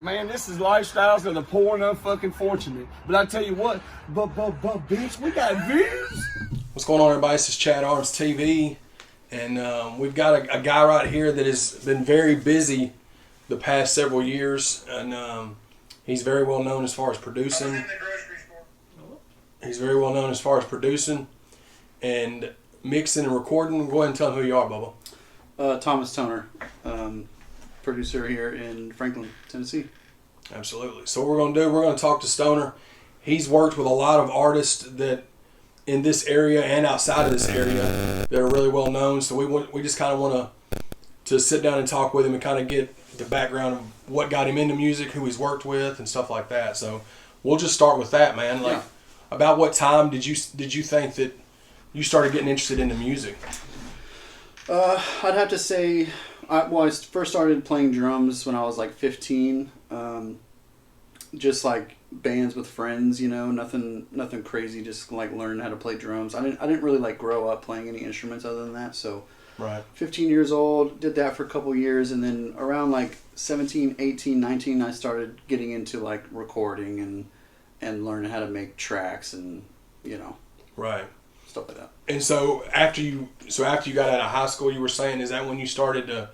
Man, this is lifestyles of the poor and unfucking fortunate. But I tell you what, bitch, we got views. What's going on, everybody? This is ChadArmesTV, and we've got a guy right here that has been very busy the past several years, and he's very well known as far as producing. He's very well known as far as producing and mixing and recording. Go ahead and tell him who you are, Bubba. Thomas Toner, producer here in Franklin, Tennessee. Absolutely. So what we're going to do, we're going to talk to Stoner. He's worked with a lot of artists that in this area and outside of this area that are really well known. So we just kind of want to sit down and talk with him and kind of get the background of what got him into music, who he's worked with, and stuff like that. So we'll just start with that, man. Like, about what time did you think that you started getting interested into music? I'd have to say, I first started playing drums when I was like 15. Just like bands with friends, you know, nothing crazy. Just like learning how to play drums. I didn't really like grow up playing any instruments other than that. So, right. 15 years old, did that for a couple years, and then around like 17, 18, 19, I started getting into like recording and learning how to make tracks and right, stuff like that. And so after you got out of high school, you were saying, is that when you started to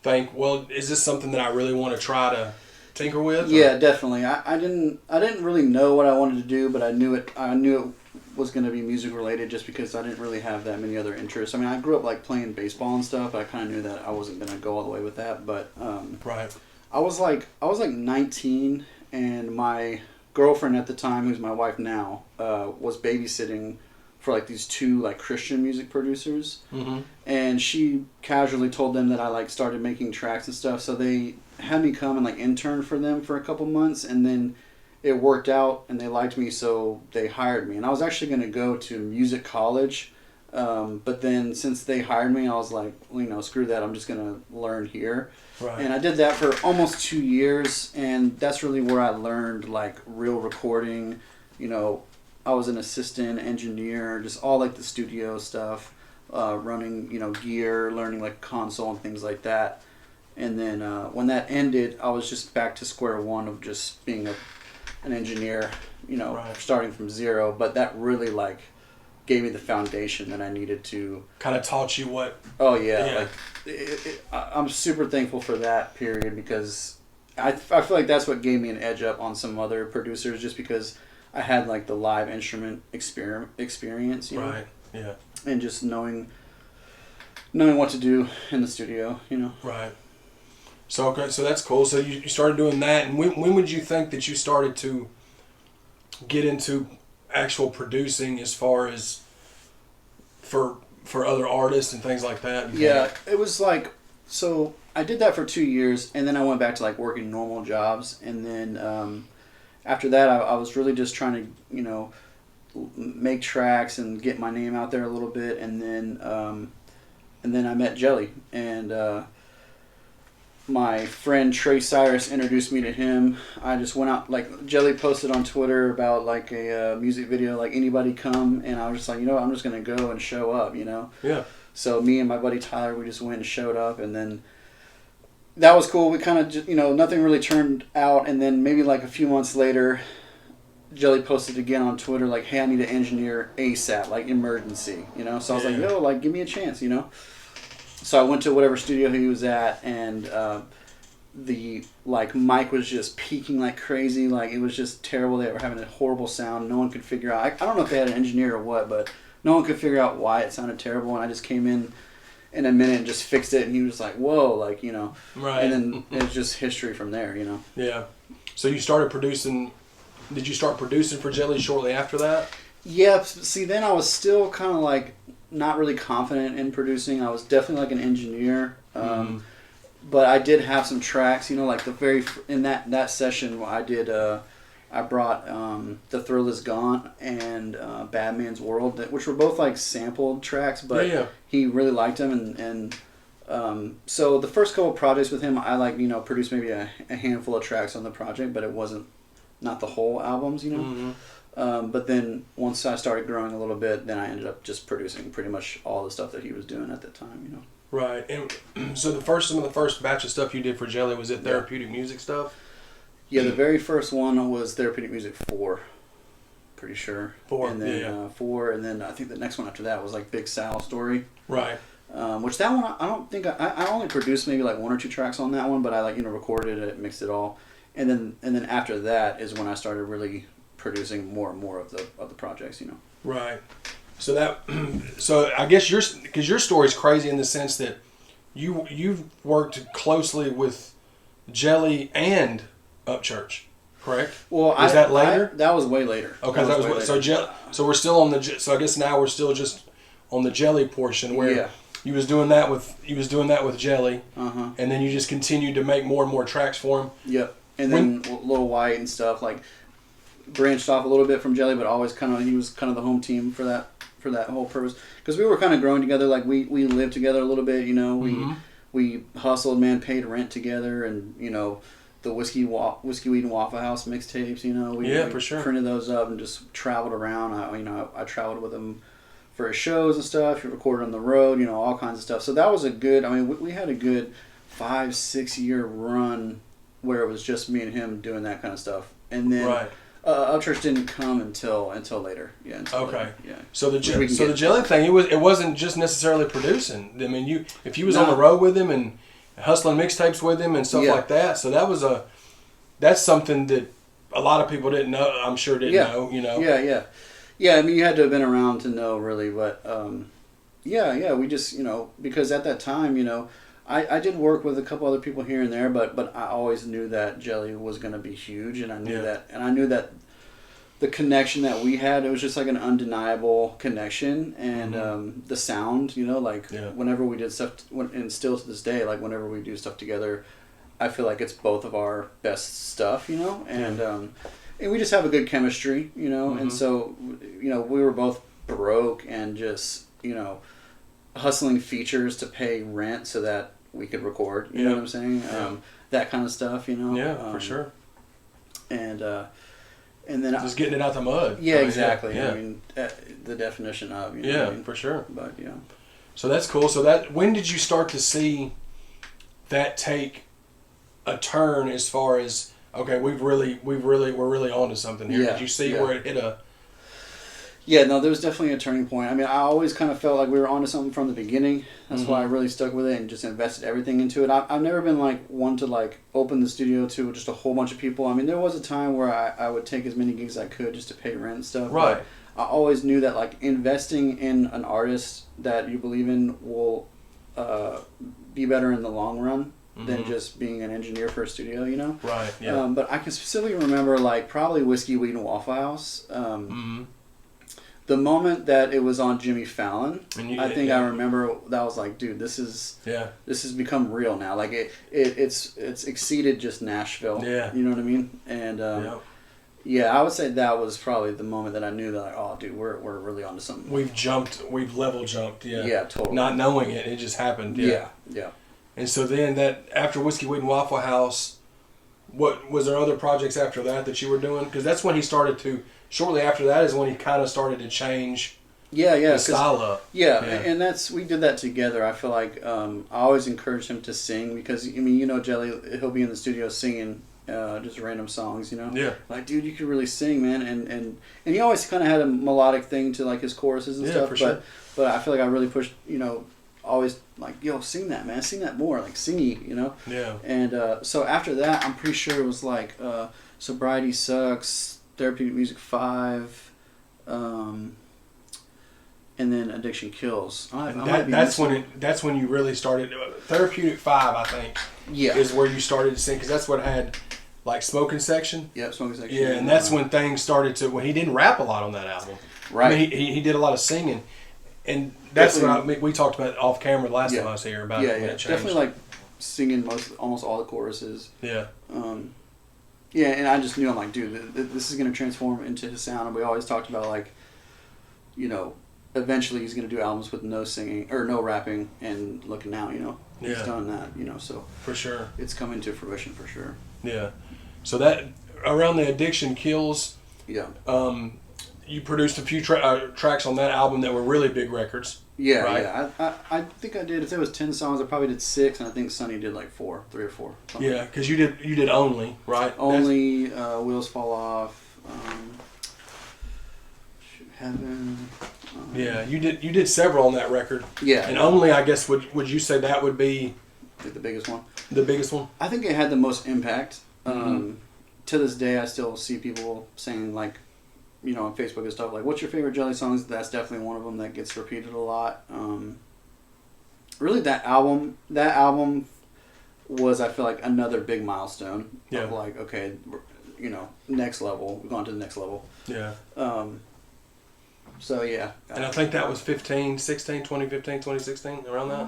think, well, is this something that I really want to try to tinker with? Yeah, definitely. I didn't really know what I wanted to do, but I knew it was going to be music related just because I didn't really have that many other interests. I mean, I grew up like playing baseball and stuff, but I kind of knew that I wasn't going to go all the way with that. But right. I was like 19, and my girlfriend at the time, who's my wife now, was babysitting for like these two like Christian music producers. Mm-hmm. And she casually told them that I like started making tracks and stuff, so they had me come and like intern for them for a couple months, and then it worked out and they liked me, so they hired me. And I was actually going to go to music college, but then since they hired me, I was like, well, screw that, I'm just going to learn here. Right. And I did that for almost 2 years, and that's really where I learned like real recording. I was an assistant engineer, just all like the studio stuff, running gear, learning like console and things like that. And then when that ended, I was just back to square one of just being an engineer, right. Starting from zero. But that really like gave me the foundation that I needed to. Kind of taught you what. Oh yeah. Like I'm super thankful for that period, because I feel like that's what gave me an edge up on some other producers, just because I had like the live instrument experience, Right. Yeah. And just knowing what to do in the studio, Right. So okay, so that's cool. So you started doing that, and when would you think that you started to get into actual producing, as far as for other artists and things like that? Yeah, it was like, so I did that for 2 years, and then I went back to like working normal jobs, and then after that I was really just trying to make tracks and get my name out there a little bit, and then I met Jelly, and my friend Trey Cyrus introduced me to him. I just went out, like Jelly posted on Twitter about like a music video, like anybody come, and I was just like, I'm just gonna go and show up, Yeah. So me and my buddy Tyler, we just went and showed up, and then that was cool. We kind of just, nothing really turned out, and then maybe like a few months later, Jelly posted again on Twitter like, hey, I need an engineer ASAP, like emergency, So I was like, yo, like give me a chance, So I went to whatever studio he was at, and the like mic was just peaking like crazy. Like it was just terrible. They were having a horrible sound. No one could figure out. I don't know if they had an engineer or what, but no one could figure out why it sounded terrible. And I just came in a minute and just fixed it. And he was like, "Whoa!" Like Right. And then it was just history from there. Yeah. So you started producing. Did you start producing for Jelly shortly after that? Yeah. See, then I was still kind of like not really confident in producing. I was definitely like an engineer, but I did have some tracks. Like in that session I did. I brought The Thrill Is Gone and Bad Man's World, which were both like sampled tracks, but he really liked them, and so the first couple of projects with him, I like produced maybe a handful of tracks on the project, but it wasn't not the whole albums, Mm-hmm. But then once I started growing a little bit, then I ended up just producing pretty much all the stuff that he was doing at the time, Right. And so some of the first batch of stuff you did for Jelly, was it therapeutic music stuff? Yeah, the very first one was Therapeutic Music 4. Pretty sure. 4. And then yeah. 4, and then I think the next one after that was like Big Sal Story. Right. Which that one I don't think I only produced maybe like 1 or 2 tracks on that one, but I like recorded it, mixed it all, and then after that is when I started really producing more and more of the projects. Right. So I guess your story's crazy in the sense that you've worked closely with Jelly and Upchurch, correct? Well, was that later? That was way later. Okay, that was way later. So we're still on so I guess now we're still just on the Jelly portion where you was doing that with Jelly, and then you just continued to make more and more tracks for him. Yep, and then Lil White and stuff like branched off a little bit from Jelly, but always he was kind of the home team for that whole purpose, because we were kind of growing together. Like we lived together a little bit, we hustled, man, paid rent together, and the Whiskey Weed and Waffle House mixtapes, we for sure printed those up and just traveled around. I traveled with him for his shows and stuff. You recorded on the road, all kinds of stuff. So that was a good. we had a good 5-6 year run where it was just me and him doing that kind of stuff, and then. Right. Upchurch didn't come until later. Yeah. Okay. Later. Yeah. So the Jelly thing, it wasn't just necessarily producing. I mean, if you was on the road with him and hustling mixtapes with him and stuff like that. So that's something that a lot of people didn't know. I'm sure didn't know. Yeah. I mean, you had to have been around to know, really. But we just because at that time, I did work with a couple other people here and there, but I always knew that Jelly was going to be huge, and I knew that the connection that we had, it was just like an undeniable connection, and the sound, whenever we did stuff, and still to this day, like whenever we do stuff together, I feel like it's both of our best stuff, and we just have a good chemistry, and so we were both broke and just hustling features to pay rent so that we could record, you know what I'm saying? That kind of stuff, Yeah, for sure. And then just getting it out the mud. Yeah, exactly. Yeah. I mean, the definition of, for sure. But So that's cool. So when did you start to see that take a turn as far as, okay, we're really onto something here? Did you see where it hit a... Yeah, no, there was definitely a turning point. I mean, I always kind of felt like we were onto something from the beginning. That's why I really stuck with it and just invested everything into it. I've never been like one to like open the studio to just a whole bunch of people. I mean, there was a time where I would take as many gigs as I could just to pay rent and stuff. Right. But I always knew that like investing in an artist that you believe in will be better in the long run than just being an engineer for a studio, Right, yeah. But I can specifically remember like probably Whiskey, Weed, and Waffle House. The moment that it was on Jimmy Fallon, I remember that was like, dude, this has become real now. Like it's exceeded just Nashville. Yeah. You know what I mean? And I would say that was probably the moment that I knew that like, oh, dude, we're really onto something. We've level jumped. Yeah. Yeah, totally. Not knowing it just happened. Yeah. And so then that after Whiskey, Weed, and Waffle House, what was there other projects after that you were doing? Because that's when he started to. Shortly after that is when he kind of started to change the style up. Yeah, and we did that together. I feel like I always encouraged him to sing because, I mean, Jelly, he'll be in the studio singing just random songs, Yeah. Like, dude, you could really sing, man. And he always kind of had a melodic thing to, like, his choruses and stuff. For sure. But I feel like I really pushed, always like, yo, sing that, man. Sing that more. Like, singy, Yeah. And so after that, I'm pretty sure it was like Sobriety Sucks, Therapeutic Music 5, and then Addiction Kills. That's when you really started. Therapeutic 5, I think, is where you started to sing, because that's what had like Smoking Section. Yeah, Smoking Section. Yeah, and that's when things started to. When he didn't rap a lot on that album. Right. I mean, he did a lot of singing, and that's what we talked about off camera the last time I was here about it. When it definitely like singing almost all the choruses. Yeah. Yeah, and I just knew, I'm like, dude, this is going to transform into his sound. And we always talked about, like, eventually he's going to do albums with no singing, or no rapping, and looking now, he's done that, so. For sure. It's coming to fruition, for sure. Yeah. So that, around the Addiction Kills, yeah. You produced a few tracks on that album that were really big records. Yeah, right? yeah. I think I did. If there was 10 songs, I probably did 6, and I think Sonny did like 4, 3 or 4. Yeah, because you did Only, right? Only, Wheels Fall Off, Heaven. Yeah, you did several on that record. Yeah. And Only, I guess, would you say that would be the biggest one? The biggest one? I think it had the most impact. To this day, I still see people saying, like, you know, on Facebook and stuff, like, what's your favorite Jelly songs? That's definitely one of them that gets repeated a lot. Really, that album was, I feel like, another big milestone. Yeah. Of like, okay, you know, next level. We've gone to the next level. Yeah. So, yeah. And I think that was 2015, 2016, around that?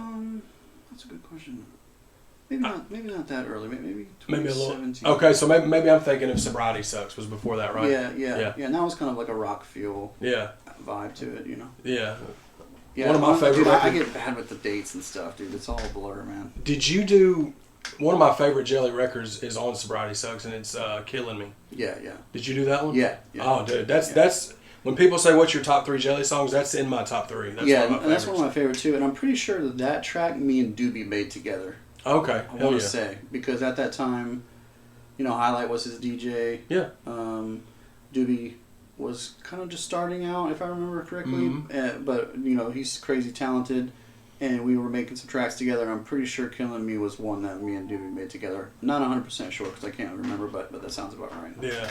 That's a good question. Maybe not that early. Maybe a 2017. little. Okay, so maybe I'm thinking of Sobriety Sucks was before that, right? Yeah. And that was kind of like a rock feel vibe to it, you know? Yeah. Yeah, one of my favorite dude, I records. get bad with the dates and stuff, dude. It's all a blur, man. Did you do... One of my favorite Jelly records is on Sobriety Sucks, and it's Killing Me. Yeah. Did you do that one? Yeah. Oh, dude, that's... When people say, what's your top 3 Jelly songs, that's in my top 3. That's yeah, one of my and that's one favorites. of my favorite, too. And I'm pretty sure that track me and Doobie made together. Okay. I want to say. Because at that time, you know, Highlight was his DJ. Yeah. Doobie was kind of just starting out, if I remember correctly. But, you know, he's crazy talented. And we were making some tracks together. And I'm pretty sure Killing Me was one that me and Doobie made together. Not 100% sure because I can't remember, but that sounds about right. Yeah.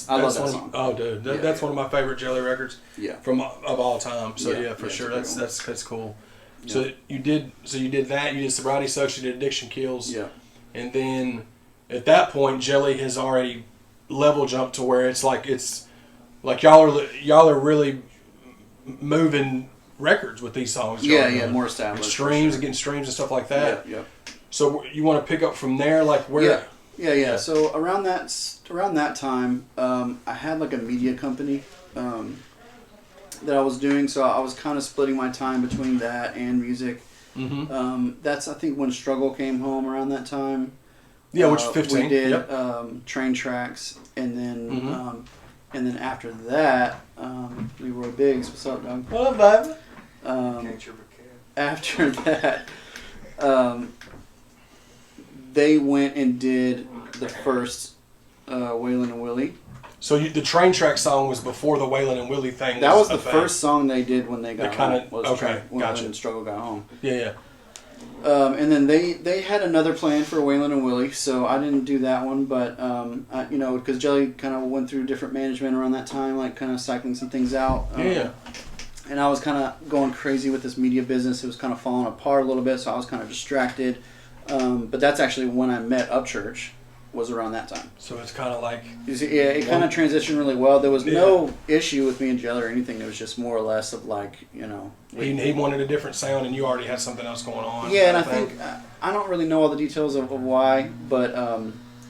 I love that song. Oh, dude. That's one of my favorite Jelly records. Yeah. Of all time. So, for sure. That's cool. Yeah. So you did that. You did Sobriety Sucks. You did Addiction Kills. Yeah. And then at that point, Jelly has already level jumped to where it's like y'all are really moving records with these songs. Yeah, more established. Streams, getting streams and stuff like that. Yeah. So you want to pick up from there, like where? Yeah. So around that time, I had like a media company that I was doing. So I was kind of splitting my time between that and music. That's I think when Struggle came home around that time. Yeah, which 15. We did Train Tracks, and then after that, Leroy Biggs. What's up, dog? What up, baby? After that, they went and did the first Waylon and Willie. So the Train Track song was before the Waylon and Willie thing. That was the first song they did when they got home. When gotcha. Struggle got home. Yeah. And then they had another plan for Waylon and Willie, so I didn't do that one. But you know, because Jelly kind of went through different management around that time, like kind of cycling some things out. And I was kind of going crazy with this media business. It was kind of falling apart a little bit, so I was kind of distracted. But that's actually when I met Upchurch, was around that time. So it's kind of like... You see, it kind of transitioned really well. There was no issue with me and Jelly or anything. It was just more or less of like, you know... He wanted a different sound and you already had something else going on. Yeah, and I think... I don't really know all the details of why, but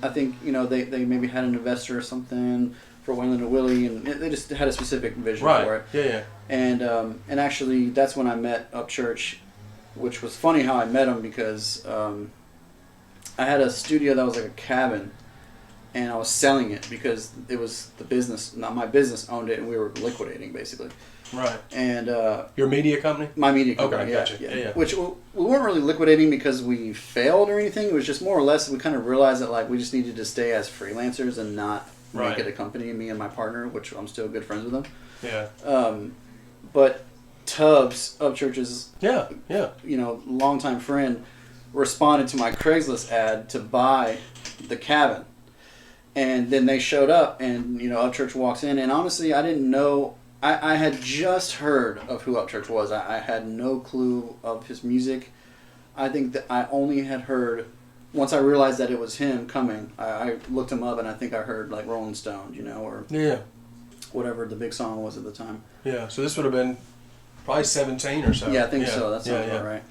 I think, you know, they maybe had an investor or something for Waylon and Willie, and they just had a specific vision for it. Yeah. And actually, that's when I met Upchurch, which was funny how I met him because I had a studio that was like a cabin, and I was selling it because it was the business, not my business owned it, and we were liquidating basically. Right. And your media company? My media company. Okay, gotcha. Yeah. Which we weren't really liquidating because we failed or anything. It was just more or less we kind of realized that like we just needed to stay as freelancers and not make it a company. Me and my partner, which I'm still good friends with them. Yeah. But Tubbs, Upchurch's you know, longtime friend, responded to my Craigslist ad to buy the cabin. And then they showed up, and, you know, Upchurch walks in, and honestly, I didn't know... I had just heard of who Upchurch was. I had no clue of his music. I think that I only had heard... Once I realized that it was him coming, I looked him up, and I think I heard, like, Rolling Stone, you know, or... Yeah. Whatever the big song was at the time. Yeah, so this would have been probably 17 or so. Yeah, I think so. That sounds about right.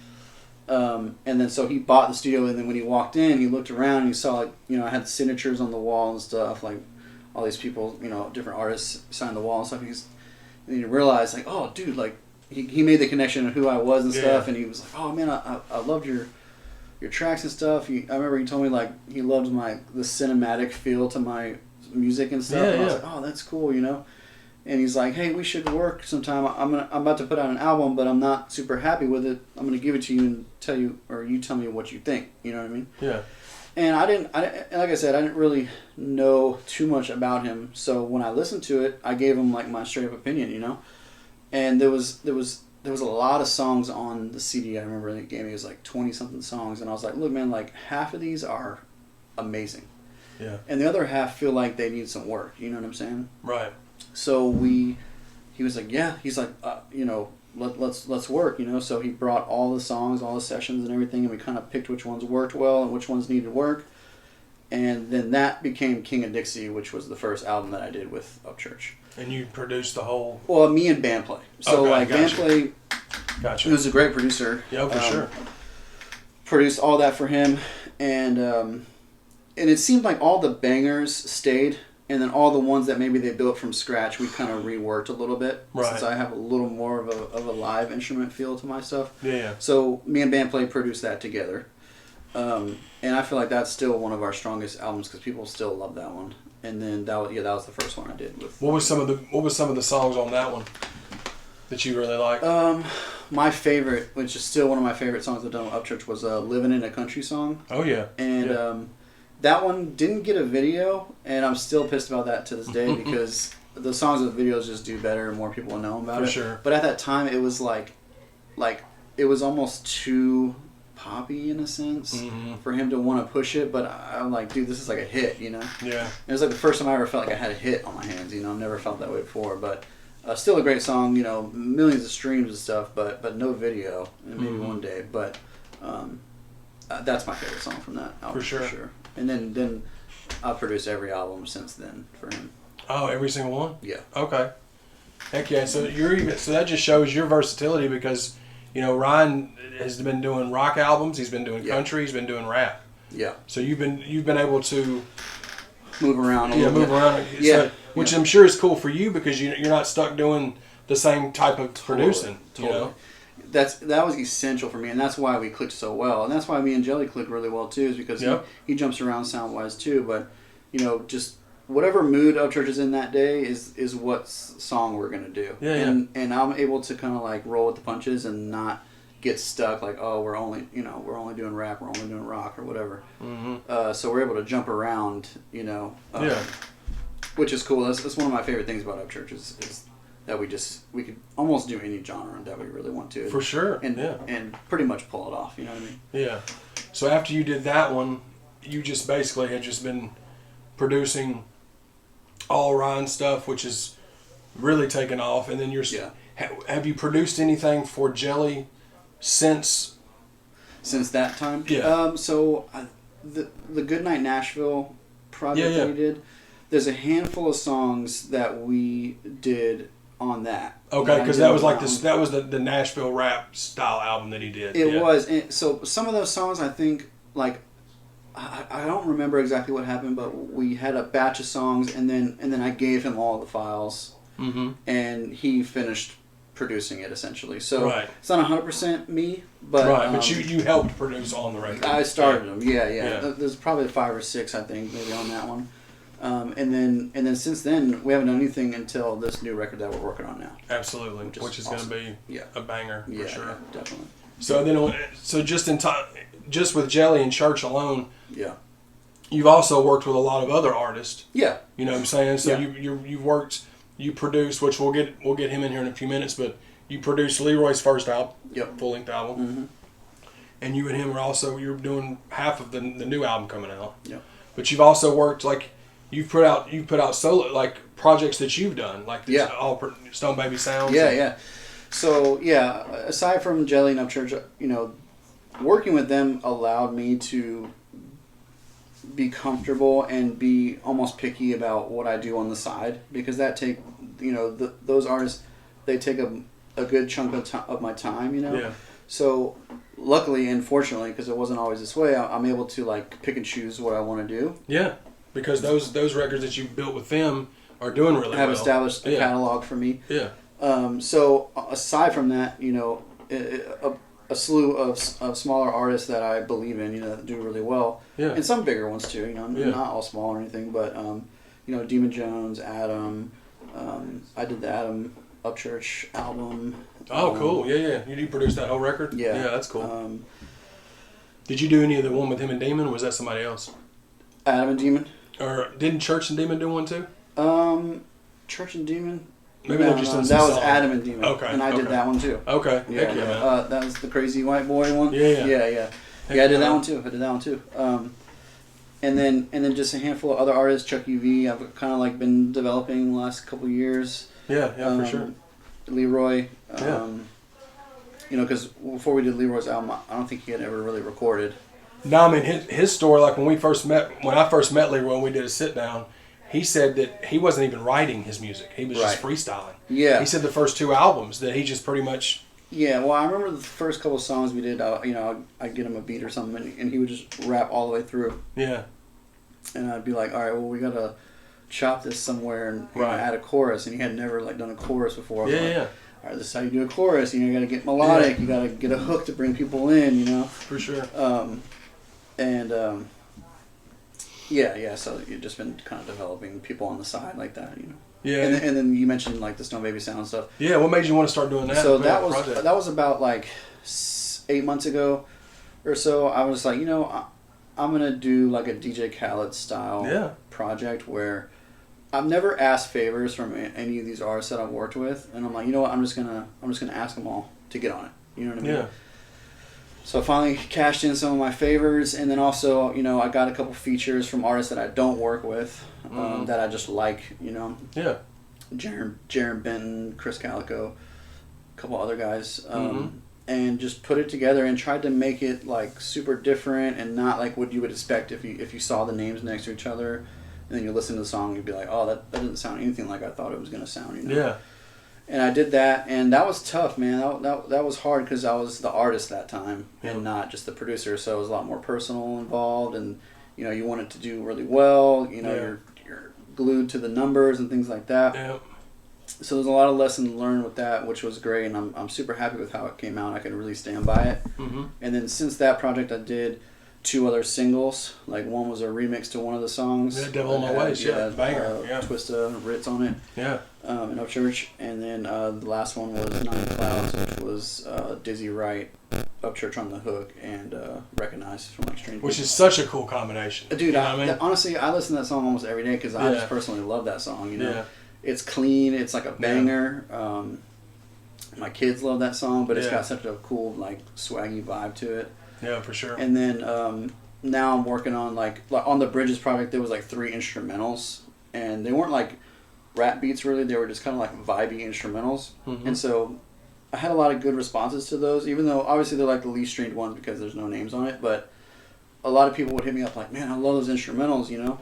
And then so he bought the studio, and then when he walked in, he looked around and he saw, like, you know, I had signatures on the wall and stuff, like all these people, you know, different artists signed the wall and stuff. And he realized, like, oh, dude, like he made the connection of who I was and stuff, and he was like, oh man, I loved your tracks and stuff. I remember he told me like he loved the cinematic feel to my music and stuff. And I was like, oh, that's cool, you know. and he's like, "Hey, we should work sometime. I'm about to put out an album, but I'm not super happy with it. I'm gonna give it to you and tell you, or you tell me what you think." You know what I mean? Yeah. And I didn't, like I said, I didn't really know too much about him. So when I listened to it, I gave him like my straight up opinion, you know. And there was a lot of songs on the CD. I remember he gave me, it was like 20 something songs, and I was like, "Look, man, like half of these are amazing, Yeah. and the other half feel like they need some work." You know what I'm saying? Right. So he was like, "Yeah," he's like, "You know, let's work," you know. So he brought all the songs, all the sessions, and everything, and we kind of picked which ones worked well and which ones needed work. And then that became King of Dixie, which was the first album that I did with Upchurch. And you produced the whole. Well, me and Bandplay. So Okay, like gotcha. Bandplay, Gotcha. he was a great producer. Yeah, for sure. Produced all that for him, and it seemed like all the bangers stayed, and then all the ones that maybe they built from scratch, we kind of reworked a little bit. Right. Since I have a little more of a live instrument feel to my stuff. Yeah. So me and Bandplay produced that together. And I feel like that's still one of our strongest albums because people still love that one. And then that was the first one I did with. What was some of the songs on that one that you really liked? My favorite, which is still one of my favorite songs I've done with Upchurch, was "Living in a Country Song." Oh yeah. And yeah. That one didn't get a video, and I'm still pissed about that to this day because the songs with videos just do better and more people will know about For it. sure. But at that time, it was like it was almost too poppy in a sense for him to want to push it. But I'm like, dude, this is like a hit, you know? Yeah. It was like the first time I ever felt like I had a hit on my hands. You know, I've never felt that way before. But still a great song. You know, millions of streams and stuff, but no video. And maybe one day. But that's my favorite song from that album For sure. And then I've produced every album since then for him. Oh, every single one? Yeah. Okay. Heck yeah. So that just shows your versatility because, you know, Ryan has been doing rock albums, he's been doing country, he's been doing rap. Yeah. So you've been able to move around a little move bit. around. Yeah. Which I'm sure is cool for you because you're not stuck doing the same type of producing. Totally. You know? That was essential for me, and that's why we clicked so well, and that's why me and Jelly clicked really well too, is because he jumps around sound wise too. But you know, just whatever mood Upchurch is in that day is what song we're gonna do. Yeah, and I'm able to kind of like roll with the punches and not get stuck like, oh, we're only doing rap, we're only doing rock or whatever. So we're able to jump around, you know. Which is cool. That's one of my favorite things about Upchurch is that we could almost do any genre that we really want to. For sure. And pretty much pull it off, you know what I mean? Yeah. So after you did that one, you just basically had just been producing all Ryan stuff, which is really taken off. And then have you produced anything for Jelly since that time? Yeah. So the Goodnight Nashville project that we did, there's a handful of songs that we did on that. Okay, because that was like that was the Nashville rap style album that he did. It was. And so some of those songs, I think, like I don't remember exactly what happened, but we had a batch of songs, and then I gave him all the files, and he finished producing it essentially. So it's not 100% me, but but you helped produce on the record. I started them. Yeah. There's probably 5 or 6, I think, maybe on that one. And then since then we haven't done anything until this new record that we're working on now. Absolutely, which is awesome. going to be a banger for sure. Yeah, definitely. So just in time, just with Jelly and Church alone, you've also worked with a lot of other artists. Yeah, you know what I'm saying. So you produced, which we'll get him in here in a few minutes, but you produced Leroy's first album, full length album, and you and him you're doing half of the new album coming out. Yeah, but you've also worked like. You've put out solo like projects that you've done like this, all StoneBaby sounds. Yeah. So aside from Jelly and Upchurch, you know, working with them allowed me to be comfortable and be almost picky about what I do on the side because those artists, they take a good chunk of my time, you know. Yeah. So luckily and fortunately, because it wasn't always this way, I'm able to like pick and choose what I want to do. Yeah. Because those records that you built with them are doing really well. Have established a catalog for me. Yeah. So aside from that, you know, a slew of smaller artists that I believe in, you know, that do really well. Yeah. And some bigger ones too, you know, not all small or anything, but you know, Demon Jones, Adam, I did the Upchurch album. Oh, cool. Yeah. You produced that whole record? Yeah. Yeah, that's cool. Did you do any of the one with him and Demon, or was that somebody else? Adam and Demon. Or didn't Church and Demon do one too? Church and Demon. Maybe they're just doing that was songs. Adam and Demon. Okay. And I did that one too. Okay. Yeah. Heck yeah, man. That was the Crazy White Boy one. Yeah. Yeah, I did that one too. And then just a handful of other artists. Chuck UV, I've kind of like been developing the last couple of years. Yeah, for sure. Leroy. You know, because before we did Leroy's album, I don't think he had ever really recorded. No, I mean his story. Like when I first met Leroy and we did a sit down, he said that he wasn't even writing his music. He was just freestyling. Yeah. He said the first 2 albums that he just pretty much. Yeah, well, I remember the first couple of songs we did. I'd get him a beat or something, and he would just rap all the way through. Yeah. And I'd be like, all right, well, we gotta chop this somewhere and add a chorus. And he had never done a chorus before. Yeah. All right, this is how you do a chorus. You gotta get melodic. You gotta get a hook to bring people in. You know. For sure. So you've just been kind of developing people on the side like that. You know. Yeah. And then you mentioned like the StoneBaby sound stuff. Yeah. What made you want to start doing that? So that was about like 8 months ago or so. I was like, I'm gonna do like a DJ Khaled style project where I've never asked favors from any of these artists that I've worked with, and I'm like, you know what, I'm just gonna ask them all to get on it. You know what I mean? Yeah. So I finally cashed in some of my favors, and then also, I got a couple features from artists that I don't work with, that I just like. Yeah. Jaron Benton, Chris Calico, a couple other guys. And just put it together and tried to make it like super different and not like what you would expect if you saw the names next to each other, and then you listen to the song, you'd be like, oh, that doesn't sound anything like I thought it was gonna sound. Yeah. And I did that, and that was tough, man. That was hard because I was the artist that time and not just the producer, so it was a lot more personal involved, and you want it to do really well. You're glued to the numbers and things like that. Yeah. So there's a lot of lessons learned with that, which was great, and I'm super happy with how it came out. I can really stand by it. And then since that project, I did 2 other singles. Like one was a remix to one of the songs. Yeah, Devil in My Ways. Yeah, banger. Twista Ritz on it. Yeah. In Upchurch, and then the last one was Nine Clouds, which was Dizzy Wright, Upchurch on the Hook, and Recognize from like Strange. Which is such a cool combination. Dude, honestly, I listen to that song almost every day because I just personally love that song. Yeah. It's clean. It's like a banger. My kids love that song, but it's got such a cool, like, swaggy vibe to it. Yeah, for sure. And then now I'm working on, like on the Bridges project, there was, like, 3 instrumentals. And they weren't, like, rap beats, really. They were just kind of, like, vibey instrumentals. And so I had a lot of good responses to those, even though, obviously, they're, like, the least streamed ones because there's no names on it. But a lot of people would hit me up like, man, I love those instrumentals,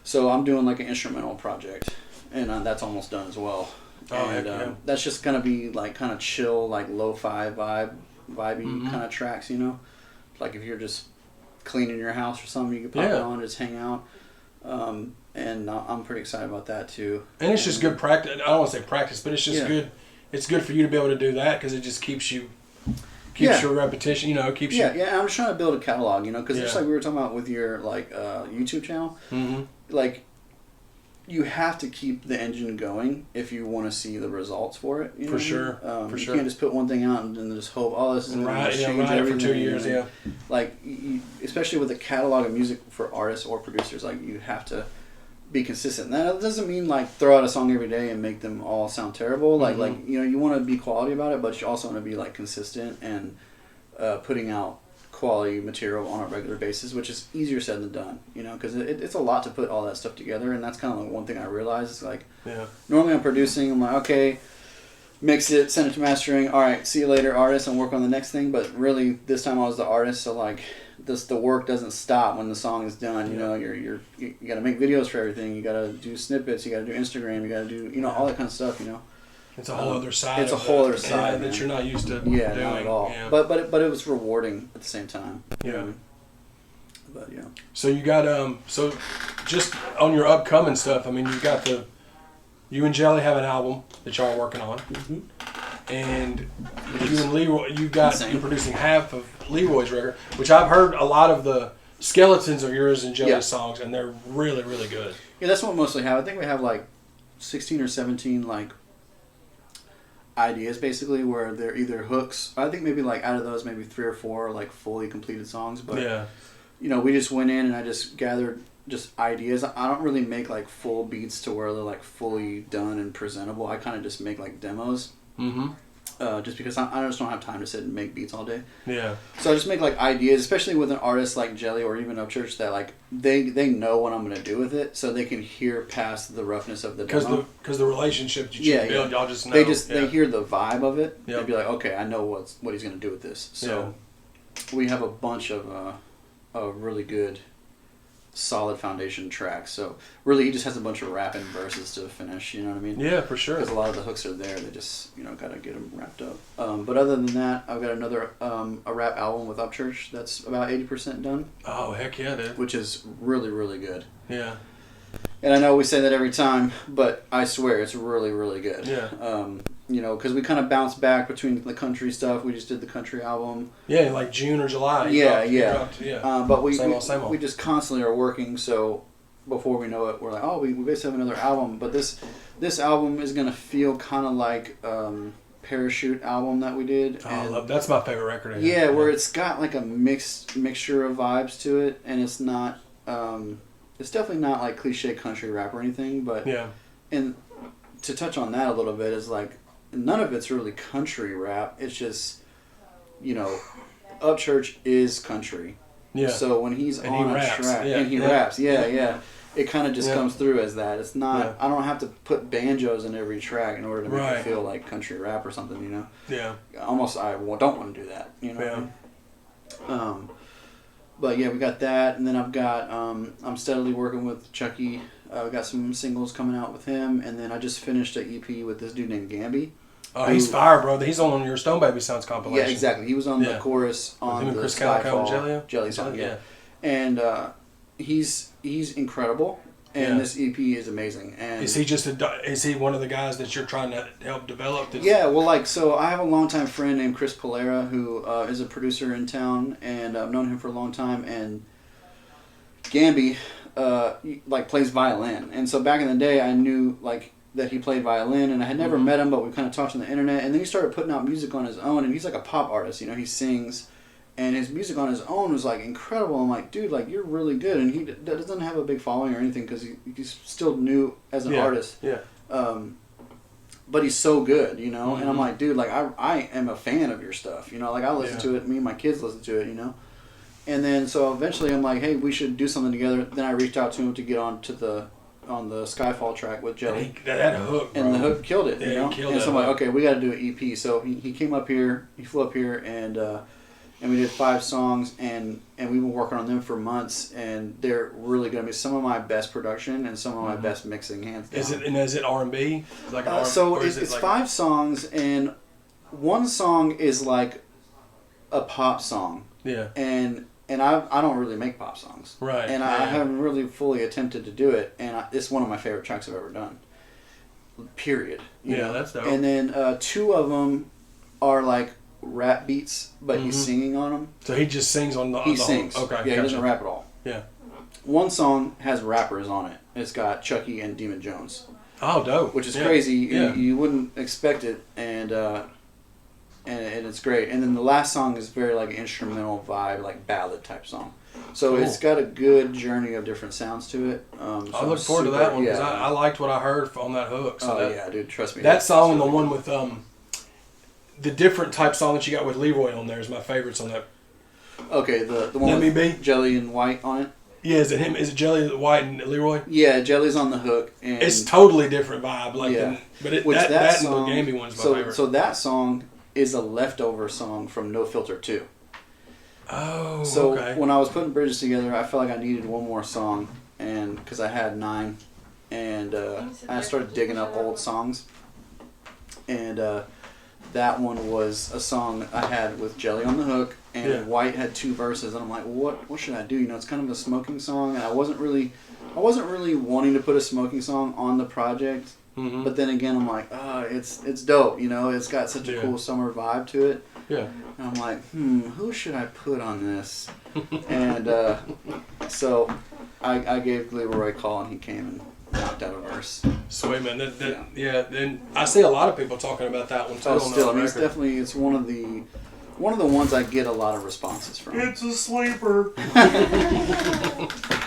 So I'm doing, like, an instrumental project. And that's almost done as well. That's just gonna be like kind of chill, like lo-fi vibey kind of tracks, Like if you're just cleaning your house or something, you can pop it on and just hang out. And I'm pretty excited about that too. And it's just good practice. I don't want to say practice, but it's just good. It's good for you to be able to do that because it just keeps your repetition. Keeps you. Yeah. I'm just trying to build a catalog, because just like we were talking about with your like YouTube channel, like. You have to keep the engine going if you want to see the results for it. For sure. You can't just put one thing out and then just hope, this is going to change for everything. 2 years, Like, especially with a catalog of music for artists or producers, like, you have to be consistent. That doesn't mean, like, throw out a song every day and make them all sound terrible. Like, you want to be quality about it, but you also want to be, like, consistent and putting out quality material on a regular basis, which is easier said than done, because it's a lot to put all that stuff together, and that's kind of like one thing I realized is like, normally I'm producing, I'm like, okay, mix it, send it to mastering, all right, see you later, artist, and work on the next thing, but really this time I was the artist, so like the work doesn't stop when the song is done. You got to make videos for everything, you got to do snippets, you got to do Instagram, you got to do all that kind of stuff. It's a whole other side. It's a whole other side that you're not used to doing. Not at all. Yeah. But it was rewarding at the same time. Yeah. But yeah. So you got so just on your upcoming stuff. I mean, you and Jelly have an album that y'all are working on, and you and Leroy, you're producing half of Leroy's record, which I've heard a lot of the skeletons of yours and Jelly's songs, and they're really, really good. Yeah, that's what we mostly have. I think we have like 16 or 17 like ideas basically where they're either hooks. I think maybe like out of those maybe 3 or 4 are like fully completed songs, but you know, we just went in and I just gathered just ideas. I don't really make like full beats to where they're like fully done and presentable. I kind of just make like demos. Just because I just don't have time to sit and make beats all day. Yeah. So I just make like ideas, especially with an artist like Jelly or even Upchurch that like they know what I'm gonna do with it, so they can hear past the roughness of the demo. Because the relationship that you build, y'all just know. They hear the vibe of it. Yep. They'd be like, okay, I know what he's gonna do with this. So we have a bunch of really good, solid foundation tracks. So really, he just has a bunch of rap and verses to finish. You know what I mean? Yeah, for sure. Because a lot of the hooks are there. They just gotta get them wrapped up. But other than that, I've got another a rap album with Upchurch that's about 80% done. Oh heck yeah, dude! Which is really really good. Yeah. And I know we say that every time, but I swear it's really really good. Yeah. Because we kind of bounce back between the country stuff. We just did the country album. Yeah, like June or July. But we just constantly are working. So before we know it, we're like, oh, we basically have another album. But this album is gonna feel kind of like Parachute album that we did. Oh, that's my favorite record. Yeah, where it's got like a mixture of vibes to it, and it's not. It's definitely not like cliche country rap or anything. But and to touch on that a little bit is like. None of it's really country rap. It's just, Upchurch is country. Yeah. So when he's on a track and he raps, it kind of just comes through as that. It's not. Yeah. I don't have to put banjos in every track in order to make it feel like country rap or something. Yeah. Almost, I don't want to do that. Yeah. But yeah, we got that, and then I've got. I'm steadily working with Chucky. We got some singles coming out with him, and then I just finished an EP with this dude named Gamby. Oh, he's fire, bro. He's on your StoneBaby Sounds compilation. Yeah, exactly. He was on the chorus on the Skyfall Jelly song. Yeah. And he's incredible, and this EP is amazing. And is he one of the guys that you're trying to help develop? Yeah, well, so I have a longtime friend named Chris Polera who is a producer in town, and I've known him for a long time, and Gamby plays violin, and so back in the day I knew that he played violin, and I had never met him, but we kind of talked on the internet, and then he started putting out music on his own, and he's like a pop artist, he sings, and his music on his own was like incredible. I'm like, dude, you're really good, and he doesn't have a big following or anything because he's still new as an artist. Yeah. But he's so good, and I'm like, dude, I am a fan of your stuff, I listen to it, me and my kids listen to it, And then so eventually I'm like, hey, we should do something together. Then I reached out to him to get on the Skyfall track with Jelly. That hook, bro. And the hook killed it. Yeah, he killed it. And so I'm like, okay, we got to do an EP. So he came up here, he flew up here, and we did 5 songs, and we've been working on them for months, and they're really going to be some of my best production and some of my best mixing, hands down. Is it R&B? It's 5 songs, and one song is like a pop song. Yeah. And I don't really make pop songs. Right. And I haven't really fully attempted to do it. And it's one of my favorite tracks I've ever done. Period. You know? That's dope. And then 2 of them are like rap beats, but he's singing on them. So he just sings on the... He sings. Okay. Yeah, he doesn't rap at all. Yeah. One song has rappers on it. It's got Chucky and Demon Jones. Oh, dope. Which is crazy. Yeah. You wouldn't expect it. And it's great. And then the last song is very instrumental vibe, ballad type song. So It's got a good journey of different sounds to it. So I look forward to that one because I liked what I heard on that hook. So yeah, dude, trust me. That song and the one with the different type song that you got with Leroy on there is my favorites on that. Okay, the one with Jelly and White on it. Yeah, is it him? Is it Jelly, White, and Leroy? Yeah, Jelly's on the hook. And it's totally different vibe. That song, and the Gamby one's my favorite. So that song is a leftover song from No Filter 2. Oh, so when I was putting Bridges together, I felt like I needed one more song, and because I had 9, and I started digging up old songs, and that one was a song I had with Jelly on the hook, and White had 2 verses, and I'm like, well, what should I do? It's kind of a smoking song, and I wasn't really wanting to put a smoking song on the project. Mm-hmm. But then again, I'm like, it's dope, it's got such a cool summer vibe to it. Yeah. And I'm like, who should I put on this? And so I gave Leroy a call, and he came knocked out a verse. Sweet, man. And I see a lot of people talking about that one too. Oh, still, I mean, it's one of the ones I get a lot of responses from. It's a sleeper.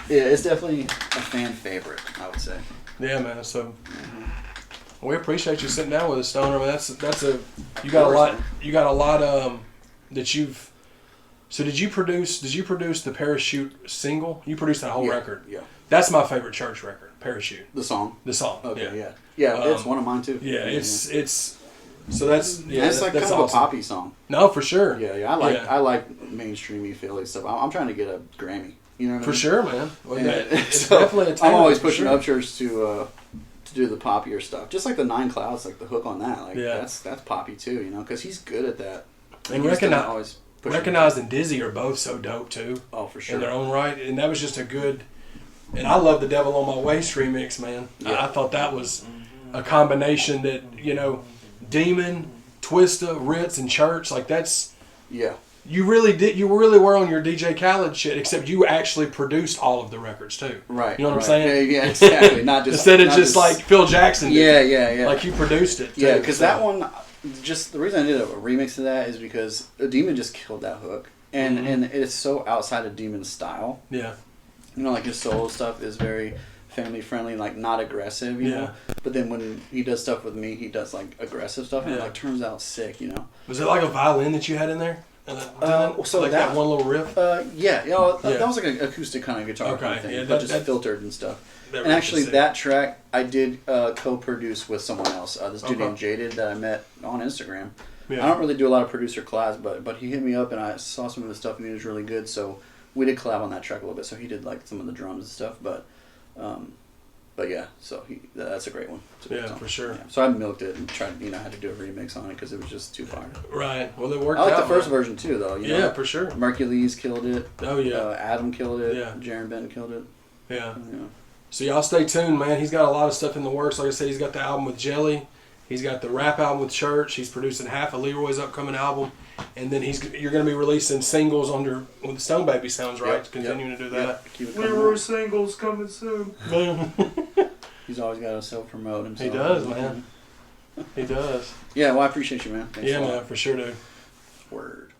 Yeah, it's definitely a fan favorite, I would say. Yeah, man. So we appreciate you sitting down with us, Stoner. I mean, that's you got a lot that you've. So did you produce the Parachute single? You produced that whole record. Yeah. That's my favorite Church record, Parachute. The song. Okay. Yeah. It's one of mine too. Yeah, it's. So that's it's like that's kind of awesome. a poppy song. No, for sure. Yeah. I like mainstreamy Philly stuff. I'm trying to get a Grammy. You know what I mean? For sure, man. Well, it's so definitely a talent. I'm always pushing sure. Upchurch to do the poppier stuff, just like the Nine Clouds, like the hook on that. Like that's poppy too, you know, because he's good at that. And Recognize and Dizzy are both so dope too. Oh, for sure. In their own right, and that was just a good. And I love the Devil on My Waist remix, man. Yeah. I thought that was a combination that Demon, Twista, Ritz, and Church, like that's. Yeah. You really did. You really were on your DJ Khaled shit, except you actually produced all of the records too. Right. You know what I'm saying? Yeah, exactly. Not just instead of just like Phil Jackson did. Yeah. Like you produced it. Yeah, because that one, just the reason I did a remix of that is because Demon just killed that hook, and it's so outside of Demon's style. Yeah. You know, like his solo stuff is very family friendly, like not aggressive. You know. But then when he does stuff with me, he does like aggressive stuff, and it like turns out sick. You know. Was it like a violin that you had in there? So like that one little riff? That was like an acoustic kind of guitar kind of thing, but just filtered and stuff. And actually, that track I did co-produce with someone else. This dude named Jaded that I met on Instagram. Yeah. I don't really do a lot of producer collabs, but he hit me up and I saw some of his stuff and he was really good. So we did collab on that track a little bit. So he did like some of the drums and stuff, but yeah, so that's a great one. For sure. Yeah. So I milked it and tried, I had to do a remix on it because it was just too far. Right. Well, it worked out. I like the first version too, though. You know? For sure. Mercules killed it. Oh, yeah. Adam killed it. Yeah. Jaron Benton killed it. Yeah. So y'all stay tuned, man. He's got a lot of stuff in the works. Like I said, he's got the album with Jelly. He's got the rap album with Church. He's producing half of Leroy's upcoming album. And then you're going to be releasing singles with StoneBaby, sounds right? Continuing to do that. Leroy singles coming soon. He's always got to self-promote himself. He does, man. He does. Yeah, well, I appreciate you, man. Thanks man, for sure, dude. Word.